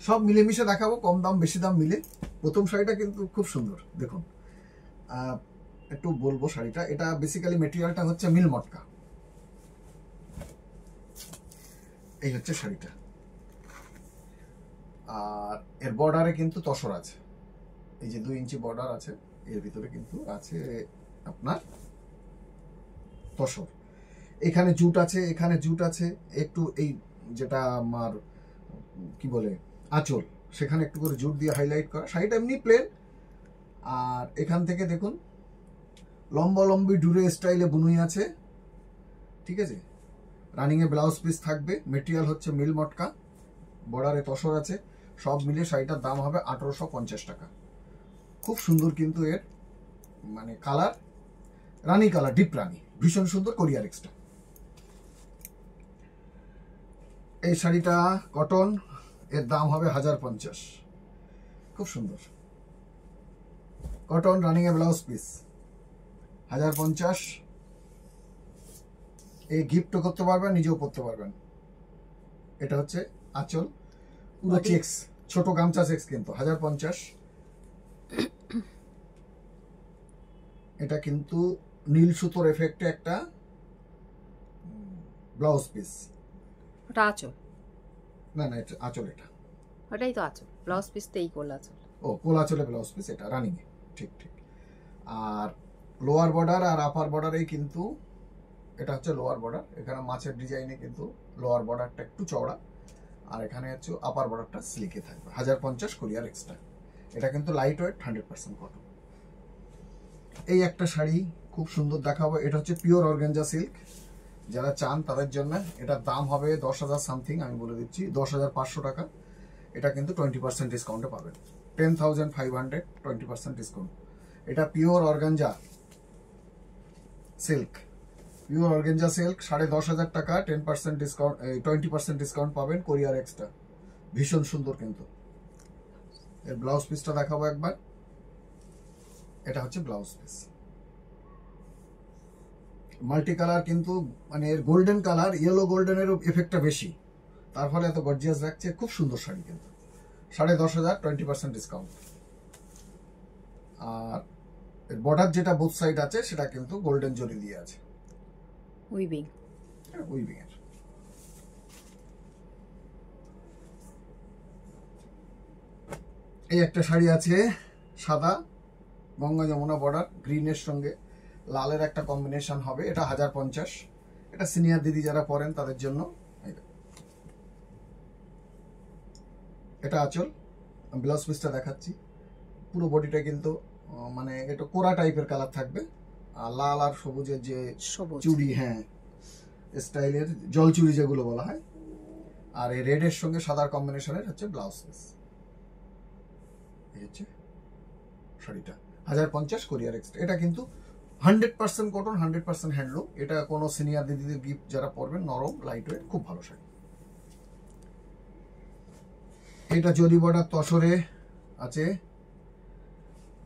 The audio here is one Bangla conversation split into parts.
সব মিলেমিশে দেখাবো, কম দাম বেশি দাম মিলে। প্রথম শাড়িটা কিন্তু খুব সুন্দর, দেখুন একটু বলবো শাড়িটা, এটা বেসিক্যালি মেটেরিয়ালটা হচ্ছে মিল মটকা। এই হচ্ছে শাড়িটা, আর এর বর্ডারে কিন্তু তসর আছে, এই যে 2 ইঞ্চি বর্ডার আছে, এর ভিতরে কিন্তু আছে আপনার তসর। এখানে জুট আছে, এখানে জুট আছে, একটু এই যেটা আমার কি বলে আঁচল, সেখানে একটু করে জুট দিয়ে হাইলাইট করা। শাড়িটা এমনি প্লেন, আর এখান থেকে দেখুন লম্বা লম্বি ডুরে স্টাইলে বুনুই আছে, ঠিক আছে। রানিং এ ব্লাউজ পিস থাকবে, মেটেরিয়াল হচ্ছে মিল মটকা, বর্ডারে তসর আছে, সব মিলে শাড়িটার দাম হবে 1850 টাকা। খুব সুন্দর কিন্তু এর মানে কালার, রানী কালার, ডিপ রানী, ভীষণ সুন্দর, কোরিয়ার এক্সট্রা। এই শাড়িটা কটন, এর দাম হবে 1050। খুব সুন্দর কটন, রানিং এ ব্লাউজ পিস 1050। এই গিফটও করতে পারবেন, নিজেও পরতে পারবেন। এটা হচ্ছে আঁচল, পুরো চেক্স, ছোট গামছা চেক্স কিন্তু 1050। এটা কিন্তু নীল সুতোর এফেক্টে একটা ব্লাউজ পিস। ওটা আঁচল? না না, এটা আঁচল, এটা ওটাই তো আঁচল, ব্লাউজ পিস তো এই কোল আঁচল। ও, কোল আঁচলে ব্লাউজ পিস, এটা রানিং এ, ঠিক ঠিক। আর লোয়ার বর্ডার আর আপার বর্ডারেই কিন্তু, এটা হচ্ছে লোয়ার বর্ডার, এখানে মাছের ডিজাইনে কিন্তু লোয়ার বর্ডারটা একটু চওড়া, আর এখানে হচ্ছে আপার বর্ডারটা স্লিকে থাকবে। 1050 কোরিয়ার এক্সট্রা। এটা কিন্তু লাইট ওয়েট, 100% কটন। এই একটা শাড়ি খুব সুন্দর দেখাবো, এটা হচ্ছে পিওর অর্গানজা সিল্ক, যারা চান তাদের জন্য। এটার দাম হবে 10,000 সামথিং, আমি বলে দিচ্ছি 10,500 টাকা। এটা কিন্তু 20% ডিসকাউন্টে পাবেন, 10,500, 20% ডিসকাউন্ট। এটা pure organza silk, pure organza silk, 10,500 টাকা, 10% ডিসকাউন্ট, 20% ডিসকাউন্ট পাবেন, কোরিয়ার এক্সট্রা। ভীষণ সুন্দর কিন্তু। এর ব্লাউজ পিসটা দেখাবো একবার, এটা হচ্ছে ব্লাউজ পিস, মাল্টি কালার কিন্তু, মানে এর গোল্ডেন কালার, ইয়েলো গোল্ডেনের এফেক্টটা বেশি, তার ফলে এত গর্জিয়াস লাগছে। খুব সুন্দর শাড়ি কিন্তু, 10,500, 20% ডিসকাউন্ট। আর এর বর্ডার যেটা বোথ সাইড আছে সেটা কিন্তু গোল্ডেন জরি দিয়ে আছে, উইভিং, উইভিং এর। এই একটা শাড়ি আছে সাদা, গঙ্গা যমুনা বর্ডার, গ্রিনের সঙ্গে লালের একটা কম্বিনেশন হবে, এটা 1050। এটা সিনিয়র দিদি যারা পরেন তাদের জন্য। এটা আঁচল, ব্লাউজ পিসটা দেখাচ্ছি। পুরো বডিটা কিন্তু মানে এটা কোরা টাইপের কালার থাকবে, আর লাল আর সবুজের যে চুড়ি, হ্যাঁ স্টাইলের জল চুড়ি যেগুলো বলা হয়, আর এই রেডের সঙ্গে সাদার কম্বিনেশনের হচ্ছে ব্লাউজ পিস। এই হচ্ছে শাড়িটা, 1050 কোরিয়ার এক্সট্রা। এটা কিন্তু 100% কটন, 100% হ্যান্ডলুম। এটা কোনো সিনিয়র দিদিদের গিফট যারা পরবেন, নরম লাইট ওয়েট, খুব ভালো শাড়ি। এটা জরি বর্ডার তসরে আছে,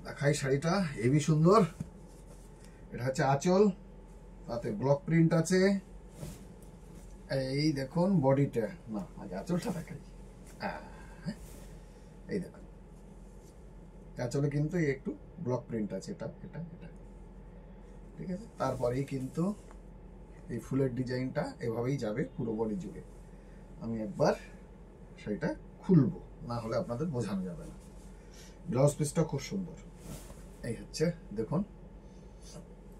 দেখাই শাড়িটা, হেভি সুন্দর। এটা হচ্ছে আঁচল, তাতে ব্লক প্রিন্ট আছে। এই দেখুন বডিটা, না আগে আঁচলটা দেখাই। এই দেখুন আঁচলে কিন্তু একটু ব্লক প্রিন্ট আছে, এটা এটা এটা, ঠিক আছে। তারপরেই কিন্তু এই ফুলের ডিজাইনটা এভাবেই যাবে পুরো বডি জুড়ে। আমি একবার সেটা খুলবো, না হলে আপনাদের বোঝানো যাবে না। ব্লাউজ পিসটা খুব সুন্দর। এই হচ্ছে দেখুন,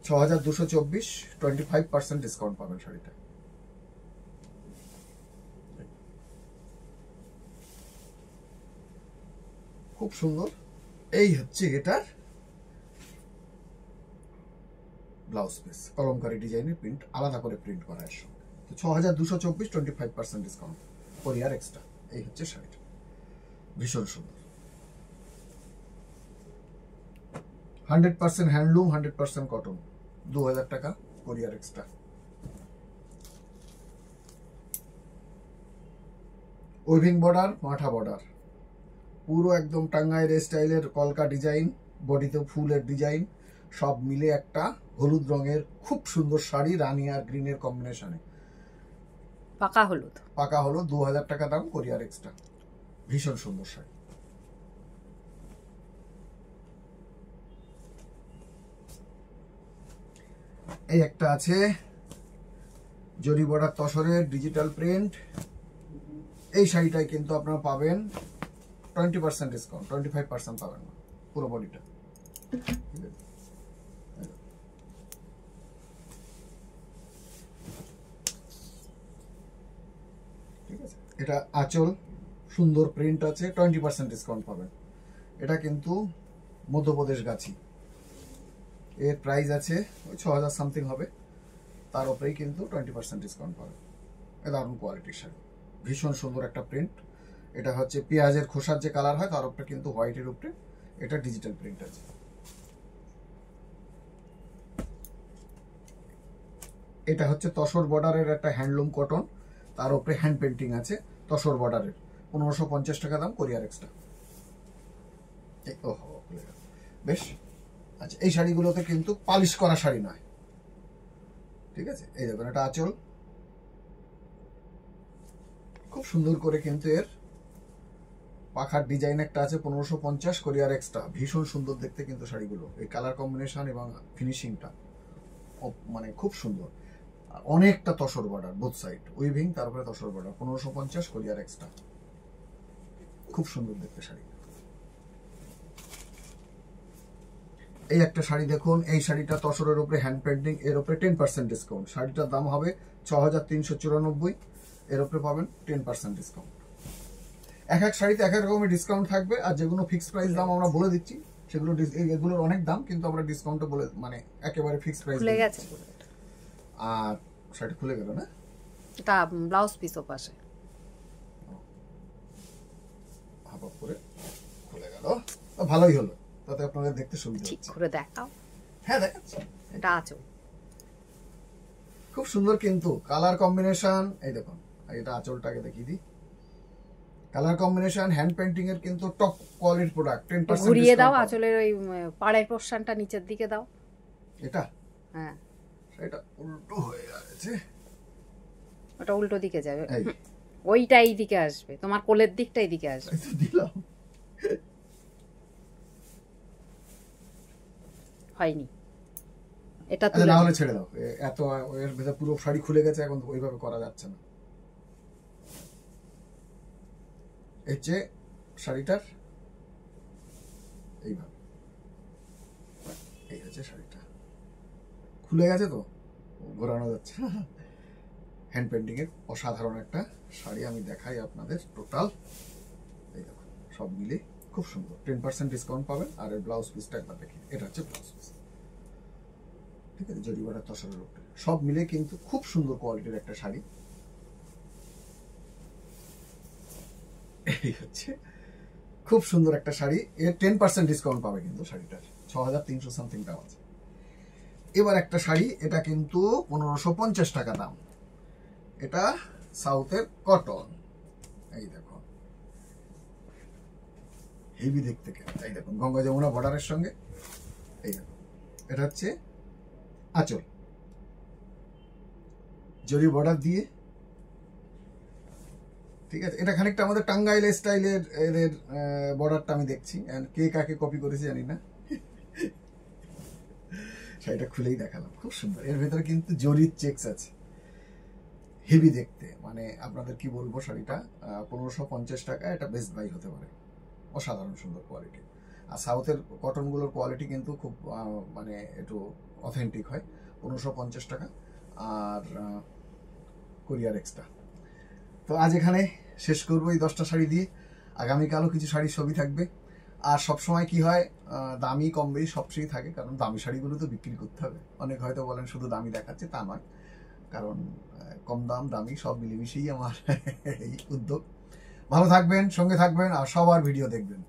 6,224, 25% ডিসকাউন্ট পাবেন শাড়িটা। খুব সুন্দর। এই হচ্ছে এটার ব্লাউজ পিস, কলমকারী ডিজাইনের প্রিন্ট, আলাদা করে প্রিন্ট করা এর সঙ্গে। তো 6,224, 25% ডিসকাউন্ট, কোরিয়ার এক্সট্রা। এই হচ্ছে শাড়িটা, ভীষণ সুন্দর। 100% হ্যান্ডলুম, 100% কটন, 2,000 টাকা, কোরিয়ার এক্সট্রা। উইভিং বর্ডার, মাঠা বর্ডার, পুরো একদম টাঙ্গাইয়ের স্টাইলের কলকা ডিজাইন, বডিতে ফুলের ডিজাইন, সব মিলে একটা হলুদ রঙের খুব সুন্দর শাড়ি, রানী আর গ্রিনের কম্বিনেশনে, পাকা হলুদ, পাকা হলুদ, 2,000 টাকা দাম, কোরিয়ার এক্সট্রা। ভীষণ সুন্দর শাড়ি। এই একটা আছে জরি বর্ডার তসরের ডিজিটাল প্রিন্ট। এই শাড়িটাই কিন্তু আপনারা পাবেন 20% ডিসকাউন্ট, 25% পাবেন না পুরো বডিটা। ঠিক আছে, এটা আঁচল, সুন্দর প্রিন্ট আছে, 20% ডিসকাউন্ট পাবেন। এটা কিন্তু মধ্যপ্রদেশ গাছি, এর প্রাইস আছে ওই 6000 সামথিং হবে, তার উপরেই কিন্তু 20% ডিসকাউন্ট পাবেন। এটা দারুণ কোয়ালিটির শাড়ি, ভীষণ সুন্দর একটা প্রিন্ট। এটা হচ্ছে পেঁয়াজের খোসার যে কালার হয় তার উপরে কিন্তু হোয়াইটের উপরে এটা ডিজিটাল প্রিন্ট আছে। এটা হচ্ছে তসর বর্ডারের একটা হ্যান্ডলুম কটন, তার উপরে হ্যান্ড পেন্টিং আছে তসর বর্ডারের, 1550 টাকা দাম, কোরিয়ার এক্সট্রা। ওহো, বেশ। আচ্ছা, এই শাড়িগুলোতে কিন্তু পালিশ করা শাড়ি নয়, ঠিক আছে। এই দেখুন, এটা আঁচল, খুব সুন্দর করে কিন্তু এর পাখার ডিজাইন একটা আছে, 1550, কোরিয়ার এক্সট্রা। ভীষণ সুন্দর দেখতে কিন্তু শাড়িগুলো, এই কালার কম্বিনেশন এবং ফিনিশিংটা মানে খুব সুন্দর। অনেকটা tussar border, both side weaving, তারপরে তসর বর্ডার, 1550, কোরিয়ার এক্সট্রা। খুব সুন্দর দেখতে শাড়ি। এই একটা শাড়ি দেখুন, এই শাড়িটা তসরের উপরে হ্যান্ড পেন্টিং, এর উপরে 10% ডিসকাউন্ট। শাড়িটার দাম হবে 6394, এর উপরে পাবেন 10% ডিসকাউন্ট। এক এক শাড়িতে এক এক রকমের ডিসকাউন্ট থাকবে, আর যেগুলো ফিক্সড প্রাইস দাম আমরা বলে দিচ্ছি সেগুলো, এগুলোর অনেক দাম, কিন্তু আমরা ডিসকাউন্টে বলে মানে একেবারে ফিক্সড প্রাইস খুলে গেছে। আর শাড়ি খুলে গেল না, এটা ব্লাউজ পিসও পাশে হাফ আপ করে খুলে গেল, ভালোই হলো, তাতে আপনাদের দেখতে সুবিধা ঠিক হচ্ছে। করে দেখাও। হ্যাঁ, দেখাচ্ছি। এটা আঁচল, খুব সুন্দর কিন্তু কালার কম্বিনেশন। এই দেখুন, এটা আঁচলটাকে দেখিয়ে দিই, কালার কম্বিনেশন, হ্যান্ড পেন্টিং এর কিন্তু টপ কোয়ালিটির প্রোডাক্ট। 10% ঘুরিয়ে দাও, আঁচলের ওই পাড়ের পোর্শনটা নিচের দিকে দাও। এটা হ্যাঁ, এটা উল্টো হয়ে যাচ্ছে, ওটা উল্টো দিকে যাবে, এই ওইটা এই দিকে আসবে, তোমার কোলের দিকটা এই দিকে আসবে। এই তো দিলাম, হয়নি, এটা আচ্ছা, না হলে ছেড়ে দাও। এত এর ভেতর পুরো শাড়ি খুলে গেছে, এখন ওইভাবে করা যাচ্ছে না। এই যে শাড়িটার এইভাবে, এই হচ্ছে শাড়িটা, খুলে গেছে তো ঘোরানো যাচ্ছে। হ্যান্ড পেন্টিং এর অসাধারণ একটা শাড়ি আমি দেখাই আপনাদের। টোটাল এই দেখুন, সব মিলে খুব সুন্দর, 10% ডিসকাউন্ট পাবেন। আর এই ব্লাউজ পিসটা একবার দেখি, এটা হচ্ছে ব্লাউজ পিস, ঠিক আছে, জরি বর্ডার তসরের উপরে, সব মিলে কিন্তু খুব সুন্দর কোয়ালিটির একটা শাড়ি। এই হচ্ছে খুব সুন্দর একটা শাড়ি, এর 10% ডিসকাউন্ট পাবে কিন্তু শাড়িটার, 6300 সামথিং দাম আছে। এবার একটা শাড়ি, এটা কিন্তু 1550 টাকা দাম। এটা সাউথের কটন, এই দেখো, হেভি দেখতে কেন। এই দেখুন, গঙ্গা যমুনা বর্ডারের সঙ্গে, এই দেখুন, এটা হচ্ছে আঁচল, জরি বর্ডার দিয়ে, ঠিক আছে। এটা খানিকটা আমাদের টাঙ্গাইল স্টাইলের এদের বর্ডারটা আমি দেখছি, কে কাকে কপি করেছে জানি না। শাড়িটা খুলেই দেখালাম, খুব সুন্দর। এর ভেতরে কিন্তু জরির চেকস আছে, হেভি দেখতে, মানে আপনাদের কি বলবো, শাড়িটা 1550 টাকা, এটা বেস্ট বাই হতে পারে, অসাধারণ সুন্দর কোয়ালিটি। আর সাউথের কটনগুলোর কোয়ালিটি কিন্তু খুব মানে একটু অথেন্টিক হয়। 1550 টাকা, আর কোরিয়ার এক্সট্রা। তো আজ এখানে শেষ করবো এই 10টা শাড়ি দিয়ে। আগামীকালও কিছু শাড়ির ছবি থাকবে। আর সবসময় কি হয়, দামি কম বেশি সবসময় থাকে, কারণ দামি শাড়িগুলো তো বিক্রি করতে হবে। অনেক হয়তো বলেন শুধু দামি দেখাচ্ছে, তা নয়, কারণ কম দাম দামি সব মিলেমিশেই আমার এই উদ্যোগ। ভালো থাকবেন, সঙ্গে থাকবেন, আর সবার ভিডিও দেখবেন।